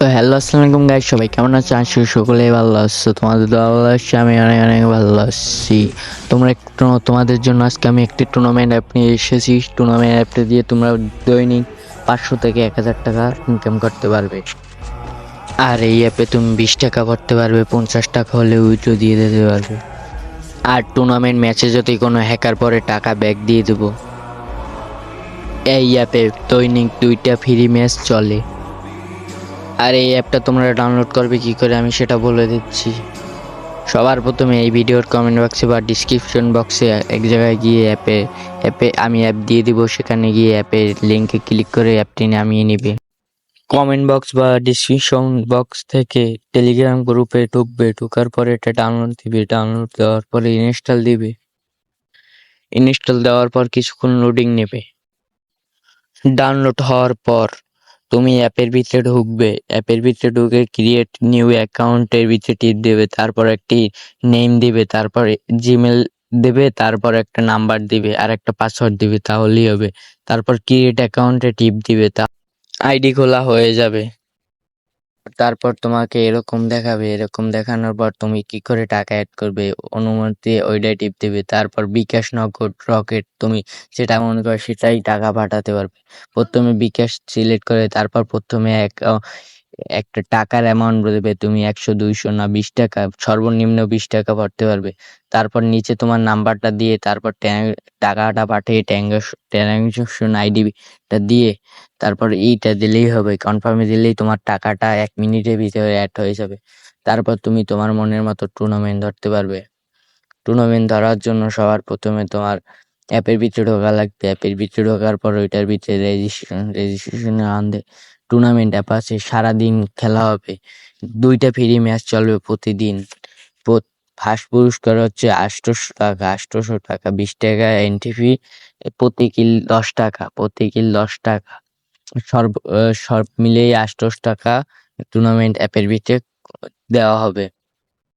তো হ্যালো আসসালামু আলাইকুম গাইস, সবাই কেমন আছো? আশা করি সকলেই ভালো আছো। তোমাদের দোয়া ভালো আছি, আমি অনেক অনেক ভালো আছি। তোমাদের জন্য আজকে আমি একটি টুর্নামেন্ট অ্যাপ নিয়ে এসেছি। টুর্নামেন্ট অ্যাপটা দিয়ে তোমরা দৈনিক 500 থেকে 1000 টাকা ইনকাম করতে পারবে। আর এই অ্যাপে তুমি 20 টাকা ভরতে পারবে, 50 টাকা হলে উইথড্র দিয়ে দিতে পারবে। আর টুর্নামেন্ট ম্যাচে যদি কোনো হ্যাকার পরে টাকা ব্যাক দিয়ে দেবো। এই অ্যাপে দৈনিক 2টা ফ্রি ম্যাচ চলে। আর এই অ্যাপটা তোমরা ডাউনলোড করবে কি করে আমি সেটা বলে দিচ্ছি। সবার প্রথমে এই ভিডিওর কমেন্ট বক্সে বা ডিসক্রিপশন বক্সে এক জায়গায় গিয়ে অ্যাপে আমি অ্যাপ দিয়ে দিব, সেখানে গিয়ে অ্যাপের লিঙ্কে ক্লিক করে অ্যাপটি নামিয়ে নিবে। কমেন্ট বক্স বা ডিসক্রিপশন বক্স থেকে টেলিগ্রাম গ্রুপে ঢুকবে, ঢোকার পরে এটা ডাউনলোড দিবে, ডাউনলোড দেওয়ার পরে ইনস্টল দিবে। ইনস্টল দেওয়ার পর কিছুক্ষণ লোডিং নেবে। ডাউনলোড হওয়ার পর তুমি অ্যাপের ভিতরে ঢুকবে, অ্যাপের ভিতরে ঢুকে ক্রিয়েট নিউ অ্যাকাউন্টের ভিতরে টিপ দেবে, তারপর একটি নেম দিবে, তারপরে জিমেল দেবে, তারপর একটা নাম্বার দিবে আর একটা পাসওয়ার্ড দিবে, তাহলেই হবে। তারপর ক্রিয়েট অ্যাকাউন্টে টিপ দিবে, তা আইডি খোলা হয়ে যাবে। তারপর তোমাকে এরকম দেখাবে, এরকম দেখানোর পর তুমি কি করে টাকা অ্যাড করবে অনুমতি ওইটাই টিপ দিবে। তারপর বিকাশ, নগদ, রকেট তুমি যেটা মনে করো সেটাই টাকা পাঠাতে পারবে। প্রথমে বিকাশ সিলেক্ট করে তারপর প্রথমে একটা টাকার অ্যামাউন্ট দেবে, তুমি 100, 200 না 20 টাকা, সর্বনিম্ন 20 টাকা ভরতে পারবে। তারপর নিচে তোমার নাম্বারটা দিয়ে তারপর টাকাটা পাঠিয়ে ট্রানজাকশন আইডিটা দিয়ে তারপর এইটা দিলেই হবে, কনফার্মে দিলেই তোমার টাকাটা 1 মিনিটের ভিতরে অ্যাড হয়ে যাবে। তারপর তুমি তোমার মনের মতো টুর্নামেন্ট ধরতে পারবে। টুর্নামেন্ট ধরার জন্য সবার প্রথমে তোমার অ্যাপের ভিতরে ঢোকা লাগবে। অ্যাপের ভিতরে ঢোকার পর ওইটার ভিতরে রেজিস্ট্রেশনের আনতে টুর্নামেন্ট অ্যাপ আছে, সারাদিন খেলা হবে। 2টা ফ্রি ম্যাচ চলবে প্রতিদিন। ফার্স্ট পুরস্কার হচ্ছে 800 টাকা, 800 টাকা, 20 টাকা এন্ট্রি ফি, প্রতি কিল 10 টাকা, প্রতি কিল 10 টাকা, সব মিলিয়ে 800 টাকা টুর্নামেন্ট অ্যাপের ভিতরে দেওয়া হবে।